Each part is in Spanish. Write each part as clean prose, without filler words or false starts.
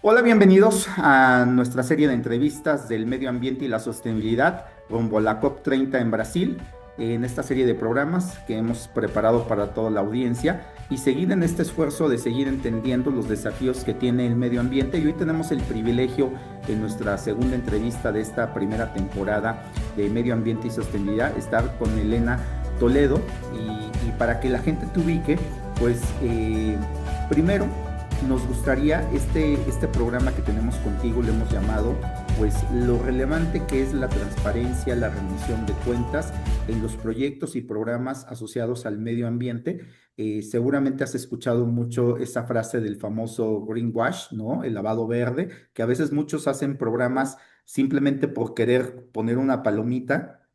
Hola, bienvenidos a nuestra serie de entrevistas del medio ambiente y la sostenibilidad rumbo a la COP30 en Brasil. En esta serie de programas que hemos preparado para toda la audiencia y seguir en este esfuerzo de seguir entendiendo los desafíos que tiene el medio ambiente. Y hoy tenemos el privilegio en nuestra segunda entrevista de esta primera temporada de medio ambiente y sostenibilidad estar con Elena Toledo. Y para que la gente te ubique, pues primero nos gustaría este programa que tenemos contigo, le hemos llamado, pues lo relevante que es la transparencia, la rendición de cuentas en los proyectos y programas asociados al medio ambiente. Seguramente has escuchado mucho esa frase del famoso greenwash, ¿no? El lavado verde, que a veces muchos hacen programas simplemente por querer poner una palomita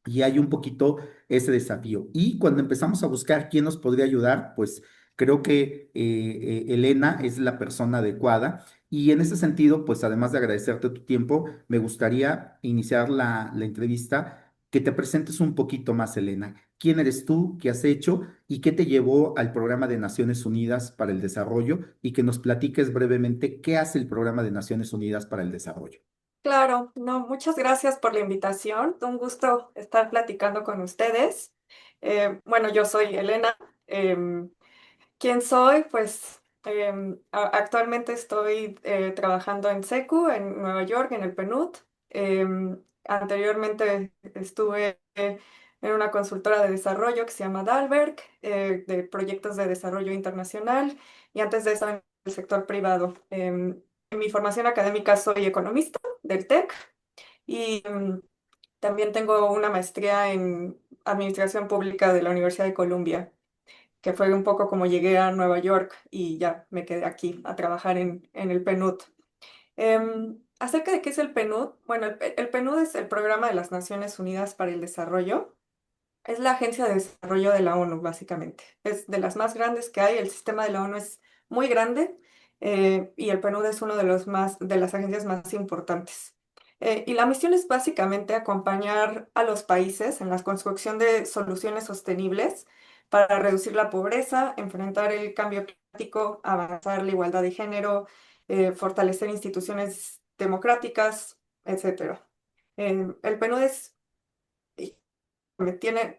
y hay un poquito ese desafío. Y cuando empezamos a buscar quién nos podría ayudar, pues creo que Elena es la persona adecuada. Y en ese sentido, pues además de agradecerte tu tiempo, me gustaría iniciar la entrevista, que te presentes un poquito más, Elena. ¿Quién eres tú? ¿Qué has hecho? ¿Y qué te llevó al Programa de Naciones Unidas para el Desarrollo? Y que nos platiques brevemente qué hace el Programa de Naciones Unidas para el Desarrollo. Claro, no, muchas gracias por la invitación. Un gusto estar platicando con ustedes. Bueno, yo soy Elena. ¿Quién soy? Pues actualmente estoy trabajando en SECU, en Nueva York, en el PNUD. Anteriormente estuve en una consultora de desarrollo que se llama Dalberg, de proyectos de desarrollo internacional, y antes de eso en el sector privado. En mi formación académica soy economista del TEC y también tengo una maestría en Administración Pública de la Universidad de Columbia, que fue un poco como llegué a Nueva York y ya me quedé aquí a trabajar en el PNUD. Acerca de qué es el PNUD, bueno, el PNUD es el Programa de las Naciones Unidas para el Desarrollo. Es la agencia de desarrollo de la ONU, básicamente. Es de las más grandes que hay. El sistema de la ONU es muy grande, y el PNUD es uno de de las agencias más importantes. Y la misión es básicamente acompañar a los países en la construcción de soluciones sostenibles para reducir la pobreza, enfrentar el cambio climático, avanzar la igualdad de género, fortalecer instituciones democráticas, etcétera. El PNUD es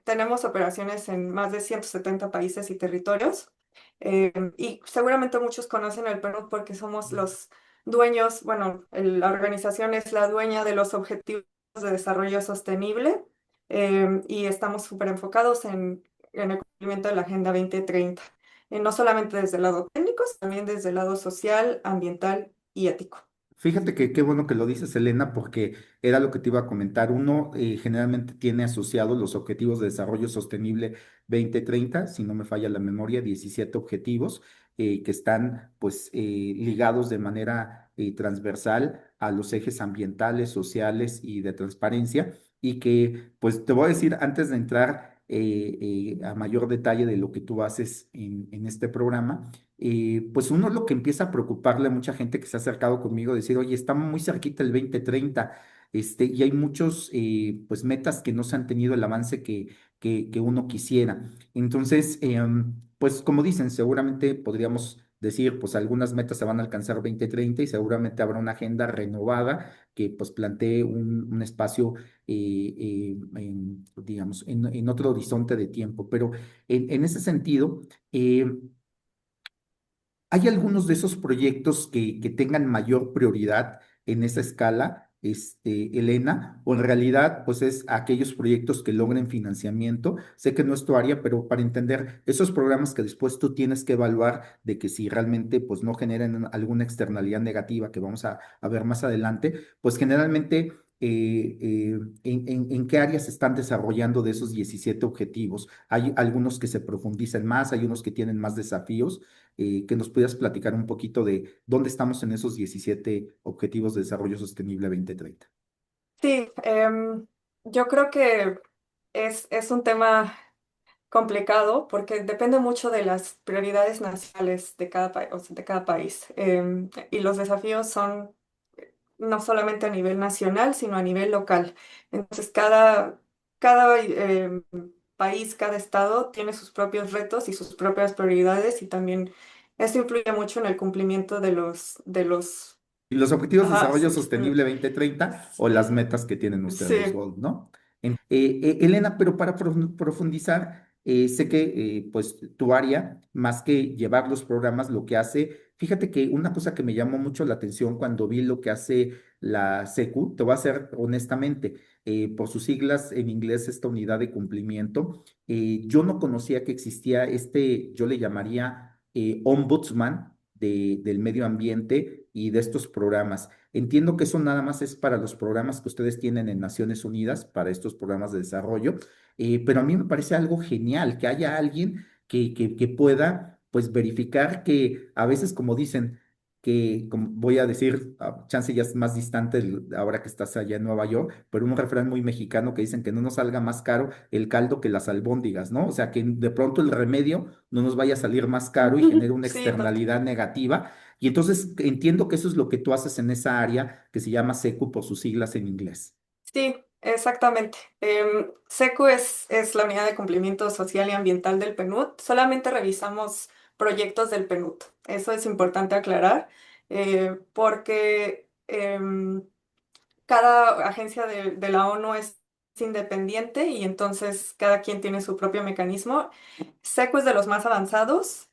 tenemos operaciones en más de 170 países y territorios, y seguramente muchos conocen el Perú porque somos los dueños, bueno, la organización es la dueña de los Objetivos de Desarrollo Sostenible, y estamos súper enfocados en el cumplimiento de la Agenda 2030, no solamente desde el lado técnico, también desde el lado social, ambiental y ético. Fíjate que qué bueno que lo dices, Elena, porque era lo que te iba a comentar. Uno generalmente tiene asociados los Objetivos de Desarrollo Sostenible 2030, si no me falla la memoria, 17 objetivos que están pues ligados de manera transversal a los ejes ambientales, sociales y de transparencia. Y que pues te voy a decir antes de entrar a mayor detalle de lo que tú haces en este programa, pues uno lo que empieza a preocuparle a mucha gente que se ha acercado conmigo, decir, oye, estamos muy cerquita el 2030, y hay muchos, pues, metas que no se han tenido el avance que uno quisiera. Entonces, pues, como dicen, seguramente podríamos decir, pues, algunas metas se van a alcanzar 2030 y seguramente habrá una agenda renovada que, pues, plantee un espacio, digamos, en otro horizonte de tiempo. Pero en ese sentido, ¿hay algunos de esos proyectos que tengan mayor prioridad en esa escala, Elena? ¿O en realidad, pues es aquellos proyectos que logren financiamiento? Sé que no es tu área, pero para entender esos programas que después tú tienes que evaluar de que si realmente, pues no generan alguna externalidad negativa que vamos a ver más adelante, pues generalmente, ¿en qué áreas se están desarrollando de esos 17 objetivos? Hay algunos que se profundizan más, hay unos que tienen más desafíos, que nos pudieras platicar un poquito de dónde estamos en esos 17 Objetivos de Desarrollo Sostenible 2030. Sí, yo creo que es un tema complicado porque depende mucho de las prioridades nacionales de cada, o sea, de cada país. Y los desafíos son no solamente a nivel nacional, sino a nivel local. Entonces, cada país, cada estado tiene sus propios retos y sus propias prioridades y también Esto influye mucho en el cumplimiento Y los objetivos de ajá, desarrollo sí, sostenible 2030 o las metas que tienen ustedes, los sí. goals, ¿no? Elena, pero para profundizar, sé que pues tu área, más que llevar los programas, lo que hace, fíjate que una cosa que me llamó mucho la atención cuando vi lo que hace la SECU, te voy a hacer honestamente, por sus siglas en inglés, esta unidad de cumplimiento, yo no conocía que existía este, yo le llamaría ombudsman del medio ambiente y de estos programas. Entiendo que eso nada más es para los programas que ustedes tienen en Naciones Unidas, para estos programas de desarrollo, pero a mí me parece algo genial que haya alguien que pueda pues verificar que a veces como dicen, que como voy a decir, chance ya es más distante ahora que estás allá en Nueva York, pero un refrán muy mexicano que dicen que no nos salga más caro el caldo que las albóndigas, ¿no? O sea, que de pronto el remedio no nos vaya a salir más caro y genere una Sí, externalidad negativa y entonces entiendo que eso es lo que tú haces en esa área que se llama SECU por sus siglas en inglés. sí, exactamente. SECU es la unidad de cumplimiento social y ambiental del PNUD. Solamente revisamos proyectos del PNUD. Eso es importante aclarar, porque cada agencia de la ONU es independiente y entonces cada quien tiene su propio mecanismo. SECU es de los más avanzados.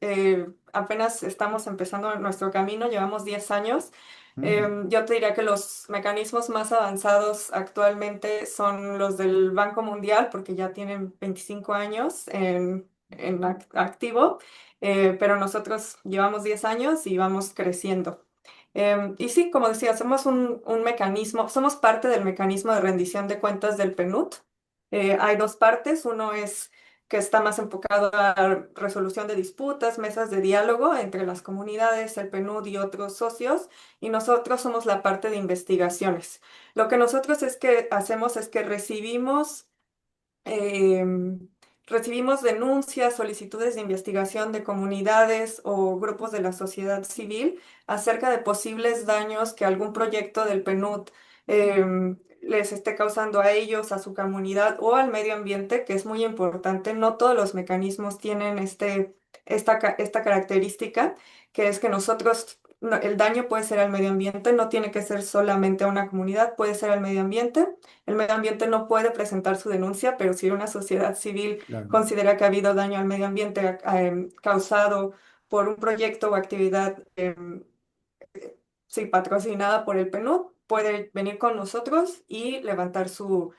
Apenas estamos empezando nuestro camino, llevamos 10 años. Mm, Yo te diría que los mecanismos más avanzados actualmente son los del Banco Mundial, porque ya tienen 25 años en activo, pero nosotros llevamos 10 años y vamos creciendo. Y sí, como decía, somos un mecanismo, somos parte del mecanismo de rendición de cuentas del PNUD. Hay dos partes, uno es que está más enfocado a resolución de disputas, mesas de diálogo entre las comunidades, el PNUD y otros socios, y nosotros somos la parte de investigaciones. Lo que nosotros es que hacemos es que em, recibimos denuncias, solicitudes de investigación de comunidades o grupos de la sociedad civil acerca de posibles daños que algún proyecto del PNUD les esté causando a ellos, a su comunidad o al medio ambiente, que es muy importante. No todos los mecanismos tienen esta característica, que es que nosotros... el daño puede ser al medio ambiente, no tiene que ser solamente a una comunidad, puede ser al medio ambiente. El medio ambiente no puede presentar su denuncia, pero si una sociedad civil claro. considera que ha habido daño al medio ambiente causado por un proyecto o actividad sí, patrocinada por el PNUD, puede venir con nosotros y levantar su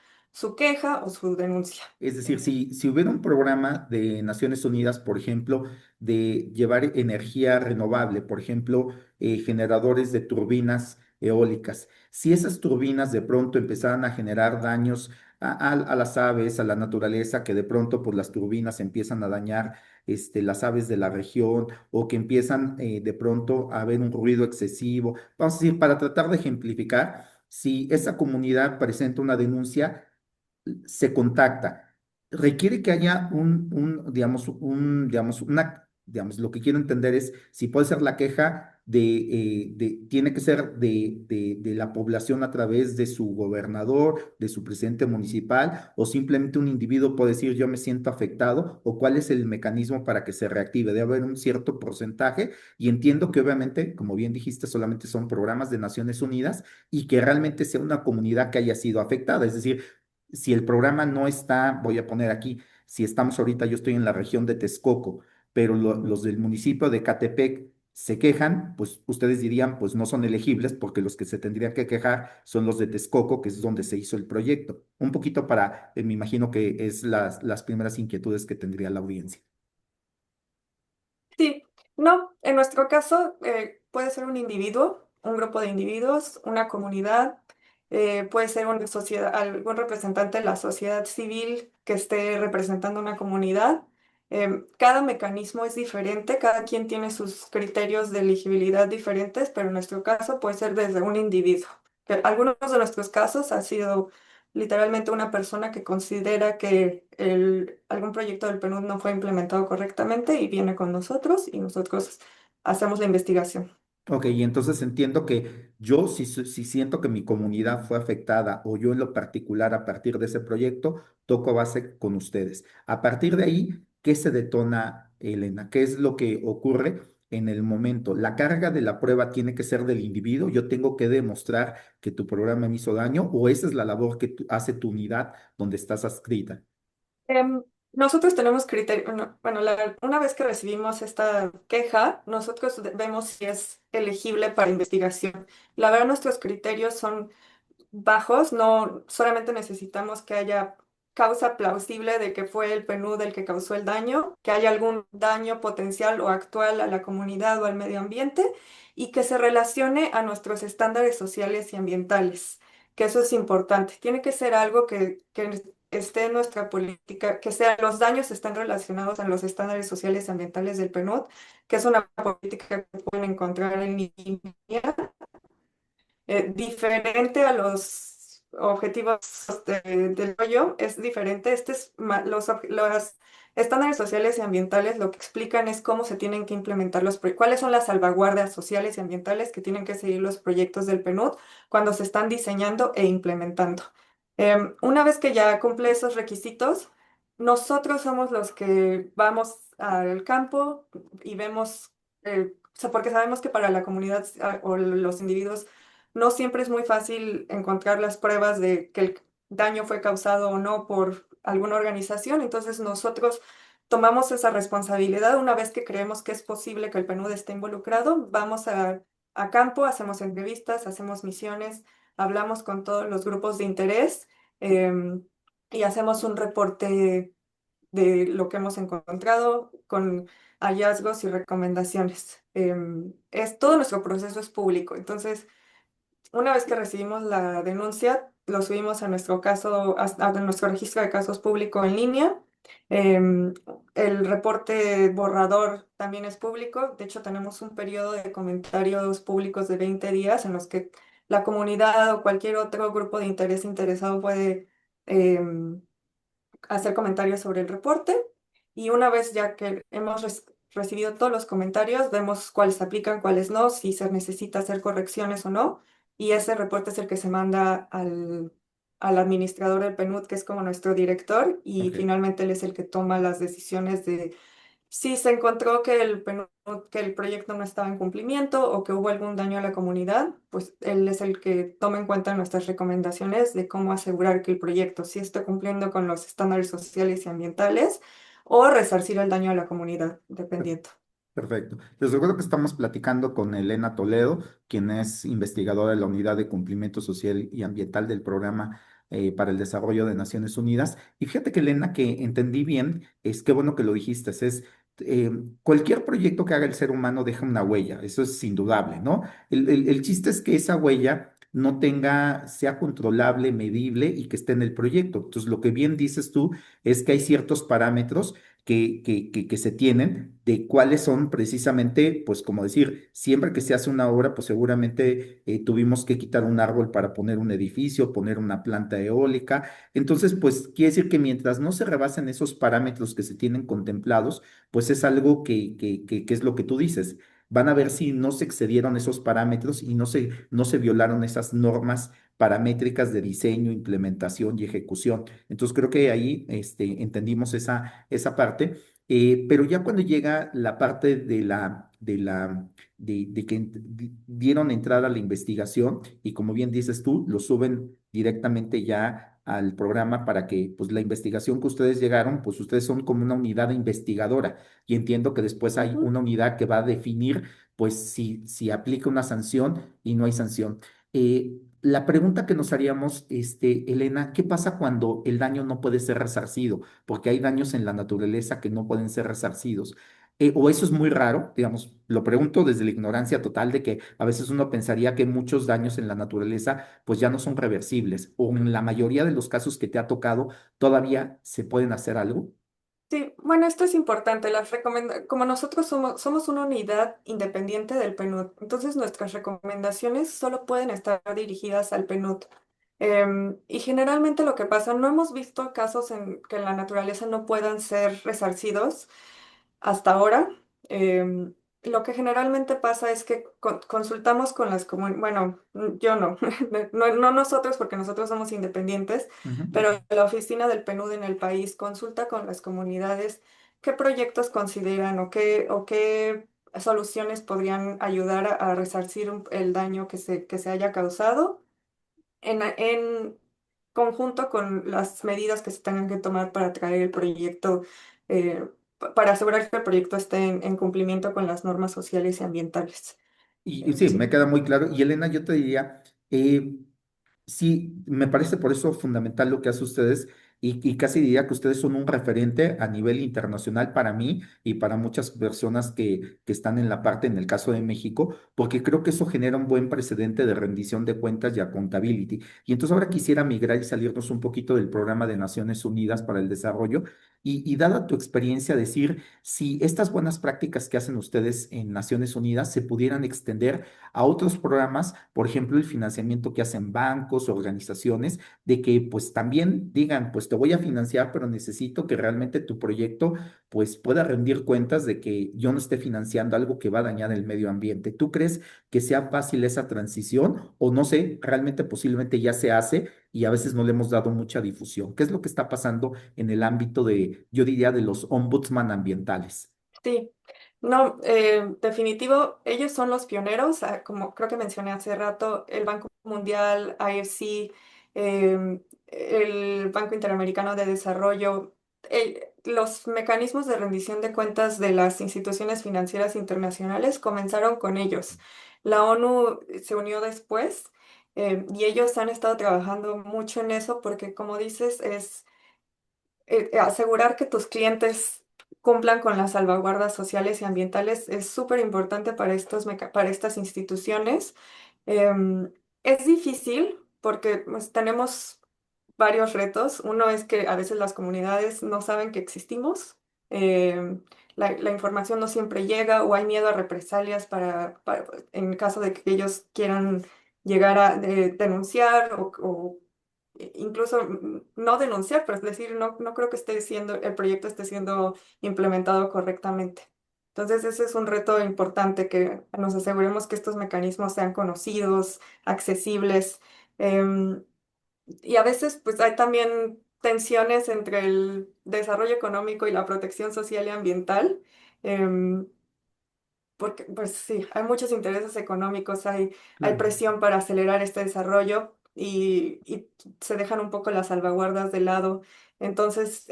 queja o su denuncia. Es decir, si hubiera un programa de Naciones Unidas, por ejemplo, de llevar energía renovable, por ejemplo, generadores de turbinas eólicas, si esas turbinas de pronto empezaran a generar daños a las aves, a la naturaleza, que de pronto pues las turbinas empiezan a dañar las aves de la región o que empiezan de pronto a haber un ruido excesivo, vamos a decir, para tratar de ejemplificar, si esa comunidad presenta una denuncia, se contacta. Requiere que haya digamos, lo que quiero entender es si puede ser la queja tiene que ser de la población a través de su gobernador, de su presidente municipal, o simplemente un individuo puede decir yo me siento afectado, o cuál es el mecanismo para que se reactive. Debe haber un cierto porcentaje, y entiendo que obviamente, como bien dijiste, solamente son programas de Naciones Unidas y que realmente sea una comunidad que haya sido afectada, es decir, si el programa no está, voy a poner aquí, si estamos ahorita, yo estoy en la región de Texcoco, pero los del municipio de Catepec se quejan, pues ustedes dirían, pues no son elegibles porque los que se tendrían que quejar son los de Texcoco, que es donde se hizo el proyecto. Un poquito para, me imagino que es las primeras inquietudes que tendría la audiencia. Sí, no, en nuestro caso puede ser un individuo, un grupo de individuos, una comunidad, puede ser una sociedad, algún representante de la sociedad civil que esté representando una comunidad. Cada mecanismo es diferente, cada quien tiene sus criterios de elegibilidad diferentes, pero en nuestro caso puede ser desde un individuo. Algunos de nuestros casos ha sido literalmente una persona que considera que algún proyecto del PNUD no fue implementado correctamente y viene con nosotros y nosotros hacemos la investigación. Ok, y entonces entiendo que yo si siento que mi comunidad fue afectada o yo en lo particular a partir de ese proyecto, toco base con ustedes. A partir de ahí, ¿qué se detona, Elena? ¿Qué es lo que ocurre? en el momento. La carga de la prueba tiene que ser del individuo. Yo tengo que demostrar que tu programa me hizo daño o esa es la labor que hace tu unidad donde estás adscrita. Em, Nosotros tenemos criterio, bueno, una vez que recibimos esta queja, nosotros vemos si es elegible para investigación. La verdad, nuestros criterios son bajos, no solamente necesitamos que haya causa plausible de que fue el PNUD el que causó el daño, que haya algún daño potencial o actual a la comunidad o al medio ambiente y que se relacione a nuestros estándares sociales y ambientales, que eso es importante. Tiene que ser algo que esté en nuestra política, que sea, los daños están relacionados a los estándares sociales y ambientales del PNUD, que es una política que pueden encontrar en línea diferente a los objetivos del rollo, es diferente. Los estándares sociales y ambientales lo que explican es cómo se tienen que implementar cuáles son las salvaguardas sociales y ambientales que tienen que seguir los proyectos del PNUD cuando se están diseñando e implementando. Una vez que ya cumple esos requisitos, nosotros somos los que vamos al campo y vemos, o sea, porque sabemos que para la comunidad o los individuos no siempre es muy fácil encontrar las pruebas de que el daño fue causado o no por alguna organización, entonces nosotros tomamos esa responsabilidad una vez que creemos que es posible que el PNUD esté involucrado, vamos a campo, hacemos entrevistas, hacemos misiones, hablamos con todos los grupos de interés em, y hacemos un reporte de lo que hemos encontrado con hallazgos y recomendaciones. Todo nuestro proceso es público, entonces una vez que recibimos la denuncia, lo subimos a nuestro caso, a nuestro registro de casos público en línea. Em, el reporte borrador también es público. De hecho, tenemos un periodo de comentarios públicos de 20 días en los que la comunidad o cualquier otro grupo de interés interesado puede em, hacer comentarios sobre el reporte y una vez ya que hemos recibido todos los comentarios, vemos cuáles aplican, cuáles no, si se necesita hacer correcciones o no, y ese reporte es el que se manda al administrador del PNUD, que es como nuestro director, y Ok. finalmente él es el que toma las decisiones de si se encontró que que el proyecto no estaba en cumplimiento o que hubo algún daño a la comunidad, pues él es el que toma en cuenta nuestras recomendaciones de cómo asegurar que el proyecto sí está cumpliendo con los estándares sociales y ambientales o resarcir el daño a la comunidad, dependiendo. Perfecto. Les recuerdo que estamos platicando con Elena Toledo, quien es investigadora de la Unidad de Cumplimiento Social y Ambiental del Programa para el Desarrollo de Naciones Unidas. Y fíjate que Elena, que entendí bien, es qué bueno que lo dijiste, es eh, cualquier proyecto que haga el ser humano deja una huella, eso es indudable, ¿no? El chiste es que esa huella no tenga, sea controlable, medible y que esté en el proyecto. Entonces, lo que bien dices tú es que hay ciertos parámetros que se tienen de cuáles son precisamente, pues como decir, siempre que se hace una obra, pues seguramente tuvimos que quitar un árbol para poner un edificio, poner una planta eólica. Entonces, pues quiere decir que mientras no se rebasen esos parámetros que se tienen contemplados, pues es algo que es lo que tú dices. Van a ver si no se excedieron esos parámetros y no se violaron esas normas paramétricas de diseño, implementación y ejecución. Entonces creo que ahí entendimos esa parte, pero ya cuando llega la parte de que dieron entrada a la investigación y como bien dices tú, lo suben directamente ya al programa para que pues la investigación que ustedes llegaron, pues ustedes son como una unidad investigadora y entiendo que después hay Ujú. una unidad que va a definir pues si aplica una sanción y no hay sanción. La pregunta que nos haríamos, Elena, ¿qué pasa cuando el daño no puede ser resarcido? Porque hay daños en la naturaleza que no pueden ser resarcidos. O eso es muy raro, digamos, lo pregunto desde la ignorancia total de que a veces uno pensaría que muchos daños en la naturaleza pues ya no son reversibles, o en la mayoría de los casos que te ha tocado todavía se pueden hacer algo. Sí, bueno, esto es importante. Como nosotros somos una unidad independiente del PNUD, entonces nuestras recomendaciones solo pueden estar dirigidas al PNUD. Y generalmente lo que pasa, no hemos visto casos en que en la naturaleza no puedan ser resarcidos hasta ahora. em, lo que generalmente pasa es que consultamos con las comunidades, bueno, yo no, no nosotros porque nosotros somos independientes, Ujú, ok. pero la oficina del PNUD en el país consulta con las comunidades qué proyectos consideran o qué soluciones podrían ayudar a resarcir el daño que se haya causado en conjunto con las medidas que se tengan que tomar para traer el proyecto, para asegurar que el proyecto esté en cumplimiento con las normas sociales y ambientales. Y sí, me Sí. queda muy claro. Y Elena, yo te diría, sí, me parece por eso fundamental lo que hacen ustedes y casi diría que ustedes son un referente a nivel internacional para mí y para muchas personas que están en la parte, en el caso de México, porque creo que eso genera un buen precedente de rendición de cuentas y accountability. Y entonces ahora quisiera migrar y salirnos un poquito del programa de Naciones Unidas para el Desarrollo y dada tu experiencia, decir si estas buenas prácticas que hacen ustedes en Naciones Unidas se pudieran extender a otros programas, por ejemplo, el financiamiento que hacen bancos, organizaciones, de que pues también digan, pues te voy a financiar, pero necesito que realmente tu proyecto pues pueda rendir cuentas de que yo no esté financiando algo que va a dañar el medio ambiente. ¿Tú crees que sea fácil esa transición o no sé, realmente posiblemente ya se hace y a veces no le hemos dado mucha difusión? ¿Qué es lo que está pasando en el ámbito de, yo diría, de los ombudsman ambientales? Sí, no, definitivo, ellos son los pioneros, como creo que mencioné hace rato, el Banco Mundial, IFC, el Banco Interamericano de Desarrollo, los mecanismos de rendición de cuentas de las instituciones financieras internacionales comenzaron con ellos. La ONU se unió después, y ellos han estado trabajando mucho en eso porque, como dices, es asegurar que tus clientes cumplan con las salvaguardas sociales y ambientales es súper importante para para estas instituciones. Em, es difícil porque pues, tenemos varios retos. Uno es que a veces las comunidades no saben que existimos. La información no siempre llega o hay miedo a represalias en caso de que ellos quieran llegar a denunciar o incluso no denunciar, pero es decir, no creo que el proyecto esté siendo implementado correctamente. Entonces, ese es un reto importante, que nos aseguremos que estos mecanismos sean conocidos, accesibles. em, y a veces, pues hay también tensiones entre el desarrollo económico y la protección social y ambiental. em, Porque, pues sí, hay muchos intereses económicos, hay Claro. presión para acelerar este desarrollo y se dejan un poco las salvaguardas de lado. Entonces,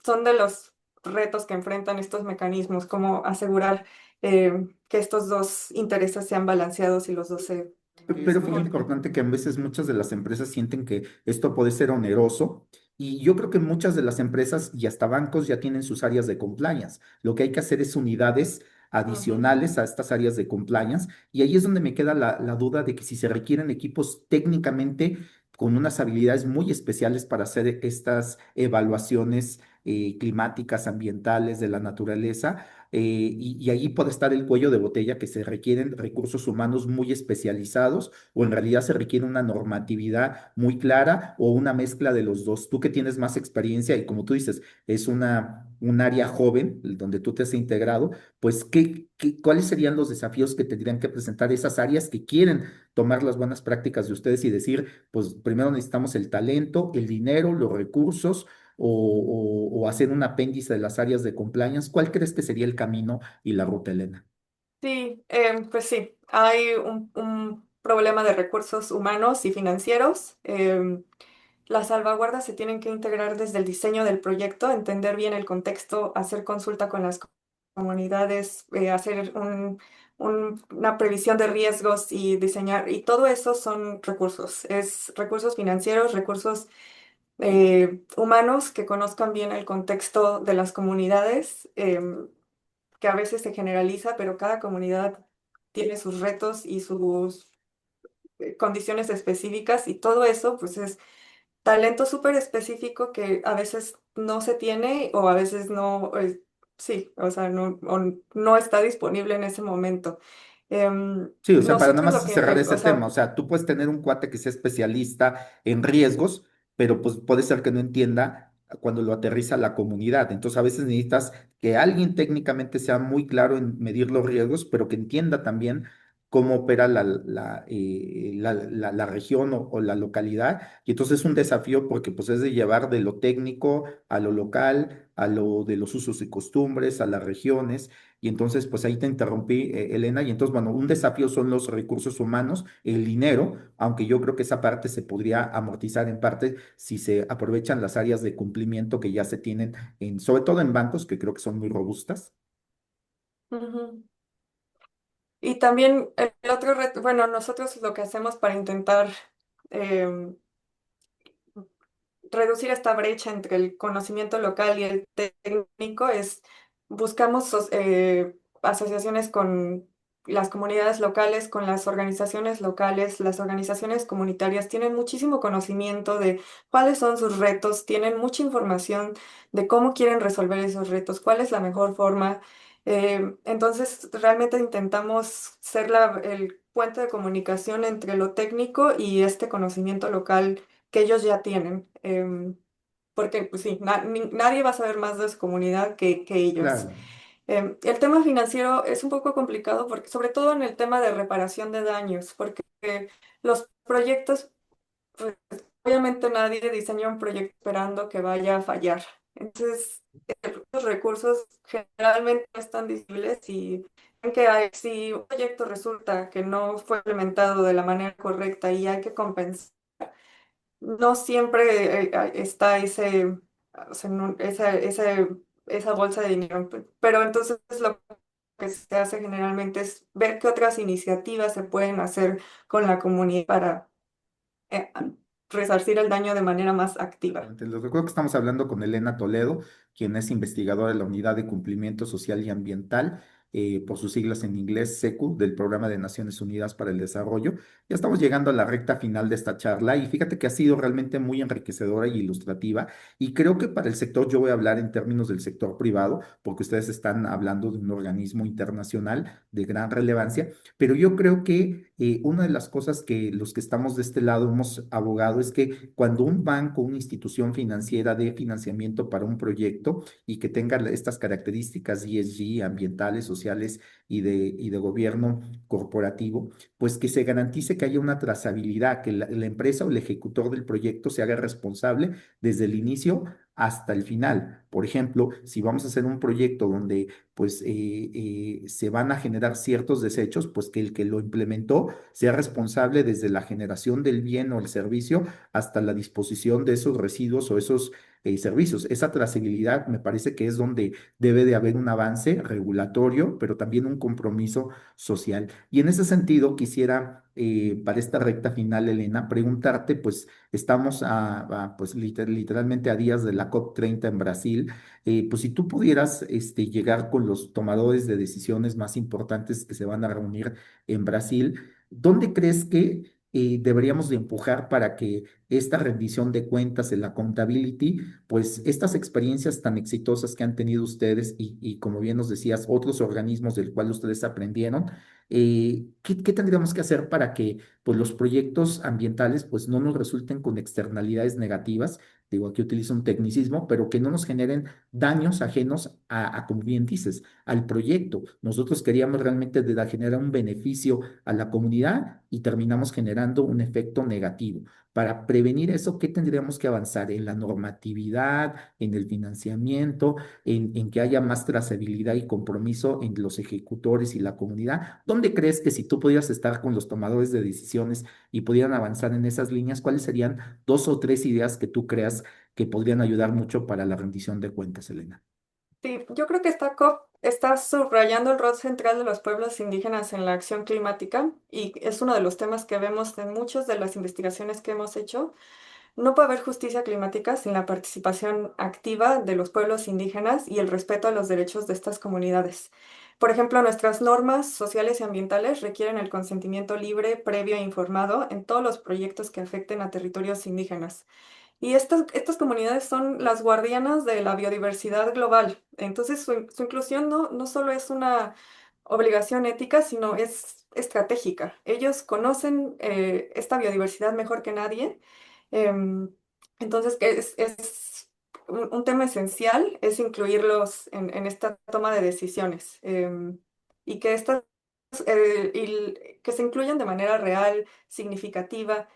son de los retos que enfrentan estos mecanismos, como asegurar que estos dos intereses sean balanceados y los dos se... Pero fíjate importante que a veces muchas de las empresas sienten que esto puede ser oneroso y yo creo que muchas de las empresas y hasta bancos ya tienen sus áreas de compliance. Lo que hay que hacer es unidades Ujú, adicionales a estas áreas de compliance y ahí es donde me queda la duda de que si se requieren equipos técnicamente con unas habilidades muy especiales para hacer estas evaluaciones climáticas, ambientales, de la naturaleza y allí puede estar el cuello de botella que se requieren recursos humanos muy especializados o en realidad se requiere una normatividad muy clara o una mezcla de los dos. Tú que tienes más experiencia y como tú dices, es un área joven donde tú te has integrado, pues ¿cuáles serían los desafíos que tendrían que presentar esas áreas que quieren tomar las buenas prácticas de ustedes y decir, pues primero necesitamos el talento, el dinero, los recursos? O hacer un apéndice de las áreas de compliance, ¿cuál crees que sería el camino y la ruta, Elena? sí, pues sí, hay un problema de recursos humanos y financieros. Las salvaguardas se tienen que integrar desde el diseño del proyecto, entender bien el contexto, hacer consulta con las comunidades, hacer una previsión de riesgos y diseñar, y todo eso son recursos, es recursos financieros, recursos humanos que conozcan bien el contexto de las comunidades, que a veces se generaliza, pero cada comunidad tiene sus retos y sus condiciones específicas y todo eso, pues es talento súper específico que a veces no se tiene o a veces no, sí, o sea, no está disponible en ese momento. Sí, o sea, para nada Nosotros más lo que, cerrar o ese tema, sea, o sea, tú puedes tener un cuate que sea especialista en riesgos, pero pues puede ser que no entienda cuando lo aterriza la comunidad. Entonces, a veces necesitas que alguien técnicamente sea muy claro en medir los riesgos, pero que entienda también cómo opera la región o la localidad. Y entonces es un desafío porque pues es de llevar de lo técnico a lo local, a lo de los usos y costumbres, a las regiones. Y entonces pues ahí te interrumpí, Elena. Y entonces, bueno, un desafío son los recursos humanos, el dinero, aunque yo creo que esa parte se podría amortizar en parte si se aprovechan las áreas de cumplimiento que ya se tienen, sobre todo en bancos, que creo que son muy robustas. Ujú. Y también el otro reto, bueno, nosotros lo que hacemos para intentar em, reducir esta brecha entre el conocimiento local y el técnico es buscamos asociaciones con las comunidades locales, con las organizaciones locales, las organizaciones comunitarias tienen muchísimo conocimiento de cuáles son sus retos, tienen mucha información de cómo quieren resolver esos retos, cuál es la mejor forma. Entonces, realmente intentamos ser el puente de comunicación entre lo técnico y este conocimiento local que ellos ya tienen. Porque, pues sí, nadie va a saber más de su comunidad que ellos. Claro. El tema financiero es un poco complicado, porque, sobre todo en el tema de reparación de daños, porque los proyectos, pues, obviamente nadie diseña un proyecto esperando que vaya a fallar. Entonces, los recursos generalmente no están disponibles y si un proyecto resulta que no fue implementado de la manera correcta y hay que compensar, no siempre está o sea, esa bolsa de dinero, pero entonces lo que se hace generalmente es ver qué otras iniciativas se pueden hacer con la comunidad para eh, resarcir el daño de manera más activa. Les recuerdo que estamos hablando con Elena Toledo, quien es investigadora de la Unidad de Cumplimiento Social y Ambiental, por sus siglas en inglés, SECU, del Programa de Naciones Unidas para el Desarrollo. Ya estamos llegando a la recta final de esta charla y fíjate que ha sido realmente muy enriquecedora y ilustrativa. Y creo que para el sector, yo voy a hablar en términos del sector privado, porque ustedes están hablando de un organismo internacional de gran relevancia, pero yo creo que una de las cosas que los que estamos de este lado hemos abogado es que cuando un banco, una institución financiera dé financiamiento para un proyecto y que tenga estas características ESG, ambientales, sociales y de gobierno corporativo, pues que se garantice que haya una trazabilidad, que la empresa o el ejecutor del proyecto se haga responsable desde el inicio hasta el final. Por ejemplo, si vamos a hacer un proyecto donde pues se van a generar ciertos desechos, pues que el que lo implementó sea responsable desde la generación del bien o el servicio hasta la disposición de esos residuos o esos servicios. Esa trazabilidad me parece que es donde debe de haber un avance regulatorio, pero también un compromiso social. Y en ese sentido, quisiera, para esta recta final, Elena, preguntarte, pues estamos pues literalmente a días de la COP30 en Brasil, pues si tú pudieras llegar con los tomadores de decisiones más importantes que se van a reunir en Brasil, ¿dónde crees que deberíamos de empujar para que esta rendición de cuentas en la accountability, pues estas experiencias tan exitosas que han tenido ustedes y como bien nos decías, otros organismos del cual ustedes aprendieron, qué tendríamos que hacer para que pues los proyectos ambientales pues no nos resulten con externalidades negativas? Digo, aquí utilizo un tecnicismo, pero que no nos generen daños ajenos como bien dices, al proyecto. Nosotros queríamos realmente generar un beneficio a la comunidad y terminamos generando un efecto negativo. Para prevenir eso, ¿qué tendríamos que avanzar? En la normatividad, en el financiamiento, en que haya más trazabilidad y compromiso en los ejecutores y la comunidad. ¿Dónde crees que si tú pudieras estar con los tomadores de decisiones y pudieran avanzar en esas líneas, cuáles serían dos o tres ideas que tú creas que podrían ayudar mucho para la rendición de cuentas, Elena? Sí, yo creo que esta COP está subrayando el rol central de los pueblos indígenas en la acción climática y es uno de los temas que vemos en muchas de las investigaciones que hemos hecho. No puede haber justicia climática sin la participación activa de los pueblos indígenas y el respeto a los derechos de estas comunidades. Por ejemplo, nuestras normas sociales y ambientales requieren el consentimiento libre, previo e informado en todos los proyectos que afecten a territorios indígenas. Y estas comunidades son las guardianas de la biodiversidad global. Entonces, su inclusión no solo es una obligación ética, sino es estratégica. Ellos conocen esta biodiversidad mejor que nadie. Em, entonces, que es un tema esencial, es incluirlos en esta toma de decisiones y que estas que se incluyan de manera real, significativa,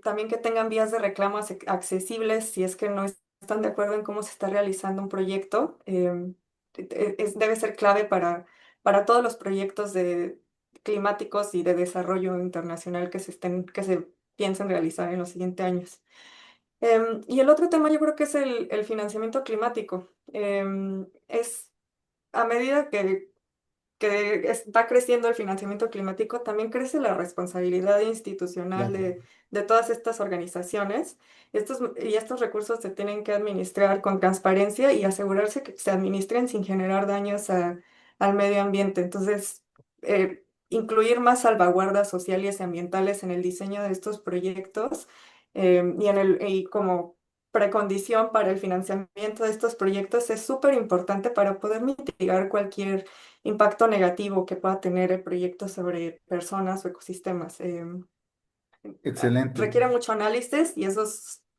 también que tengan vías de reclamo accesibles si es que no están de acuerdo en cómo se está realizando un proyecto. Debe ser clave para todos los proyectos climáticos y de desarrollo internacional que se piensen realizar en los siguientes años. Y el otro tema yo creo que es el financiamiento climático. Es a medida que va creciendo el financiamiento climático, también crece la responsabilidad institucional Claro. de todas estas organizaciones. Estos recursos se tienen que administrar con transparencia y asegurarse que se administren sin generar daños al medio ambiente. Entonces, incluir más salvaguardas sociales y ambientales en el diseño de estos proyectos y como precondición para el financiamiento de estos proyectos es súper importante para poder mitigar cualquier impacto negativo que pueda tener el proyecto sobre personas o ecosistemas. Excelente. Requiere mucho análisis y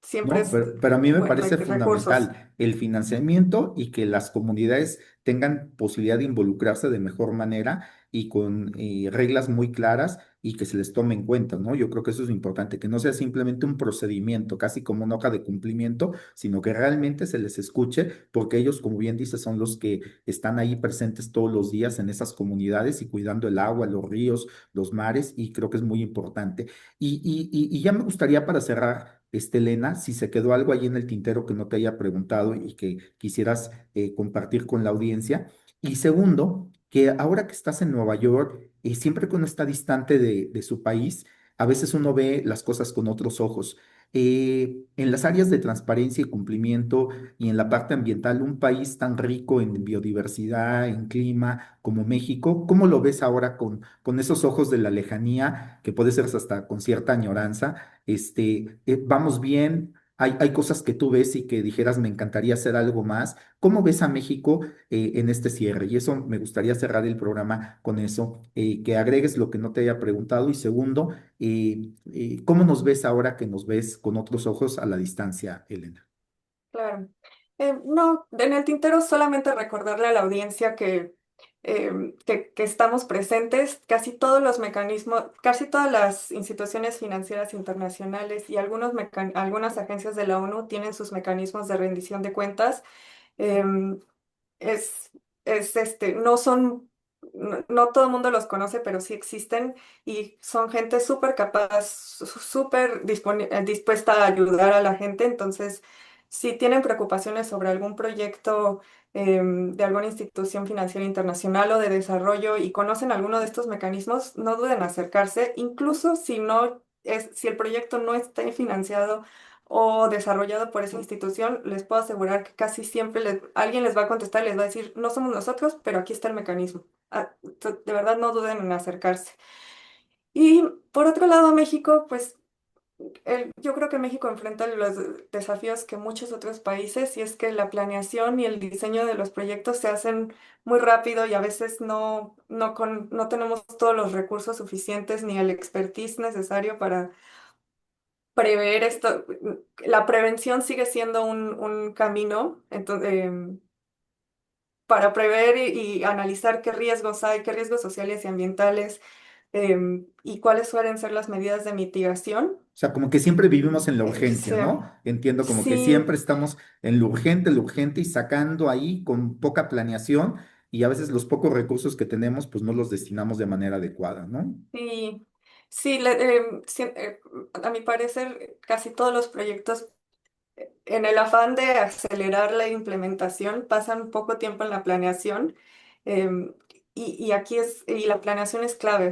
siempre No, es pero a mí me parece recursos. fundamental el financiamiento y que las comunidades tengan posibilidad de involucrarse de mejor manera y con reglas muy claras y que se les tome en cuenta, ¿no? Yo creo que eso es importante, que no sea simplemente un procedimiento, casi como una hoja de cumplimiento, sino que realmente se les escuche, porque ellos, como bien dices, son los que están ahí presentes todos los días en esas comunidades y cuidando el agua, los ríos, los mares, y creo que es muy importante. Y ya me gustaría para cerrar, Elena, si se quedó algo ahí en el tintero que no te haya preguntado y que quisieras compartir con la audiencia. Y segundo, que ahora que estás en Nueva York, siempre que uno está distante de su país, a veces uno ve las cosas con otros ojos. En las áreas de transparencia y cumplimiento y en la parte ambiental, un país tan rico en biodiversidad, en clima como México, ¿cómo lo ves ahora con esos ojos de la lejanía, que puede ser hasta con cierta añoranza? Vamos bien, hay cosas que tú ves y que dijeras, me encantaría hacer algo más. ¿Cómo ves a México en este cierre? Y eso me gustaría cerrar el programa con eso, que agregues lo que no te haya preguntado. Y segundo, ¿cómo nos ves ahora que nos ves con otros ojos a la distancia, Elena? Claro. No, en el tintero solamente recordarle a la audiencia que estamos presentes, casi todos los mecanismos, casi todas las instituciones financieras internacionales y algunas agencias de la ONU tienen sus mecanismos de rendición de cuentas. Em, es, no son, no todo el mundo los conoce, pero sí existen y son gente súper capaz, súper dispuesta a ayudar a la gente. Entonces, si tienen preocupaciones sobre algún proyecto de alguna institución financiera internacional o de desarrollo y conocen alguno de estos mecanismos, no duden en acercarse, incluso si el proyecto no está financiado o desarrollado por esa institución, les puedo asegurar que casi siempre alguien les va a contestar y les va a decir, no somos nosotros, pero aquí está el mecanismo. De verdad no duden en acercarse. Y por otro lado, México, pues yo creo que México enfrenta los desafíos que muchos otros países y es que la planeación y el diseño de los proyectos se hacen muy rápido y a veces no tenemos todos los recursos suficientes ni el expertise necesario para prever esto. La prevención sigue siendo un camino, entonces, para prever y analizar qué riesgos hay, qué riesgos sociales y ambientales, y cuáles suelen ser las medidas de mitigación. O sea, como que siempre vivimos en la urgencia, Sí, ¿no? Entiendo como que sí, siempre estamos en lo urgente y sacando ahí con poca planeación y a veces los pocos recursos que tenemos, pues no los destinamos de manera adecuada, ¿no? sí, sí, a mi parecer, casi todos los proyectos, en el afán de acelerar la implementación, pasan poco tiempo en la planeación. em, y la planeación es clave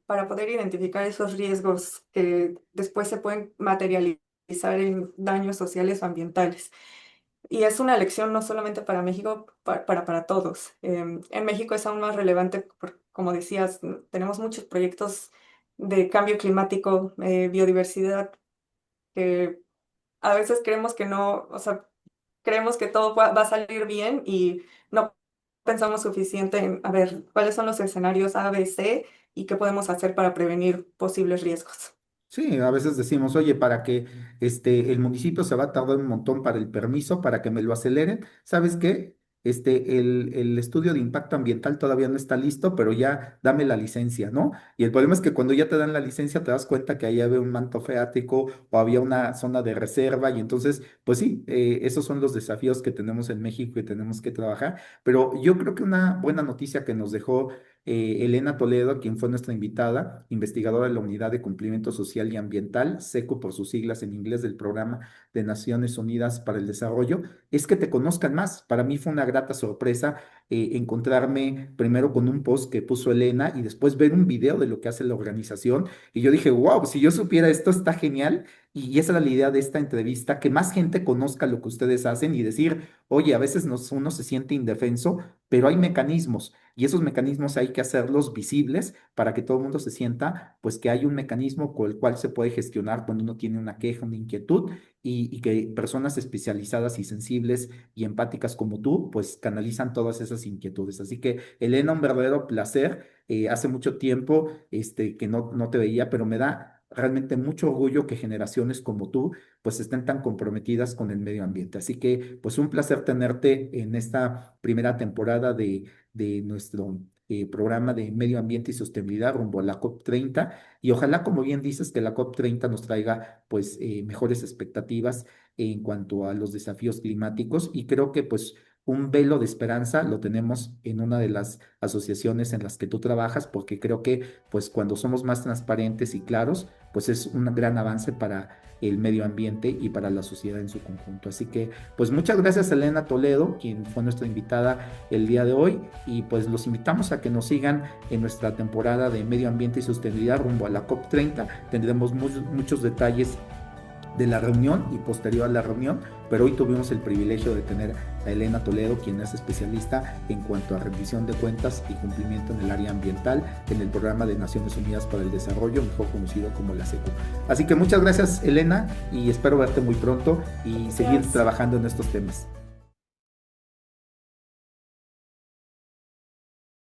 para poder identificar esos riesgos que después se pueden materializar en daños sociales o ambientales. Y es una lección no solamente para México, para todos. En México es aún más relevante, como decías, tenemos muchos proyectos de cambio climático, biodiversidad, que a veces creemos que no, o sea, creemos que todo va a salir bien y no pensamos suficiente en, a ver, cuáles son los escenarios A, B, C y qué podemos hacer para prevenir posibles riesgos. Sí, a veces decimos, oye, para que el municipio se va a tardar un montón para el permiso, para que me lo aceleren, ¿sabes qué? el estudio de impacto ambiental todavía no está listo, pero ya dame la licencia, ¿no? Y el problema es que cuando ya te dan la licencia te das cuenta que ahí había un manto freático o había una zona de reserva y entonces, pues sí, esos son los desafíos que tenemos en México y tenemos que trabajar, pero yo creo que una buena noticia que nos dejó Elena Toledo, quien fue nuestra invitada, investigadora de la Unidad de Cumplimiento Social y Ambiental, SECU por sus siglas en inglés del Programa de Naciones Unidas para el Desarrollo, es que te conozcan más. Para mí fue una grata sorpresa encontrarme primero con un post que puso Elena y después ver un video de lo que hace la organización. Y yo dije, wow, si yo supiera esto está genial. Y esa era la idea de esta entrevista, que más gente conozca lo que ustedes hacen y decir, oye, a veces uno se siente indefenso, pero hay mecanismos y esos mecanismos hay que hacerlos visibles para que todo el mundo se sienta, pues que hay un mecanismo con el cual se puede gestionar cuando uno tiene una queja, una inquietud y que personas especializadas y sensibles y empáticas como tú, pues canalizan todas esas inquietudes. Así que, Elena, un verdadero placer. Hace mucho tiempo que no te veía, pero me da realmente mucho orgullo que generaciones como tú pues estén tan comprometidas con el medio ambiente. Así que pues un placer tenerte en esta primera temporada de nuestro programa de medio ambiente y sostenibilidad rumbo a la COP30 y ojalá, como bien dices, que la COP30 nos traiga pues mejores expectativas en cuanto a los desafíos climáticos y creo que pues un velo de esperanza lo tenemos en una de las asociaciones en las que tú trabajas porque creo que pues cuando somos más transparentes y claros pues es un gran avance para el medio ambiente y para la sociedad en su conjunto. Así que pues muchas gracias Elena Toledo, quien fue nuestra invitada el día de hoy y pues los invitamos a que nos sigan en nuestra temporada de medio ambiente y sostenibilidad rumbo a la COP30. Tendremos muchos detalles de la reunión y posterior a la reunión, pero hoy tuvimos el privilegio de tener a Elena Toledo, quien es especialista en cuanto a rendición de cuentas y cumplimiento en el área ambiental en el Programa de Naciones Unidas para el Desarrollo, mejor conocido como la SECU. Así que muchas gracias, Elena, y espero verte muy pronto y seguir Gracias. trabajando en estos temas.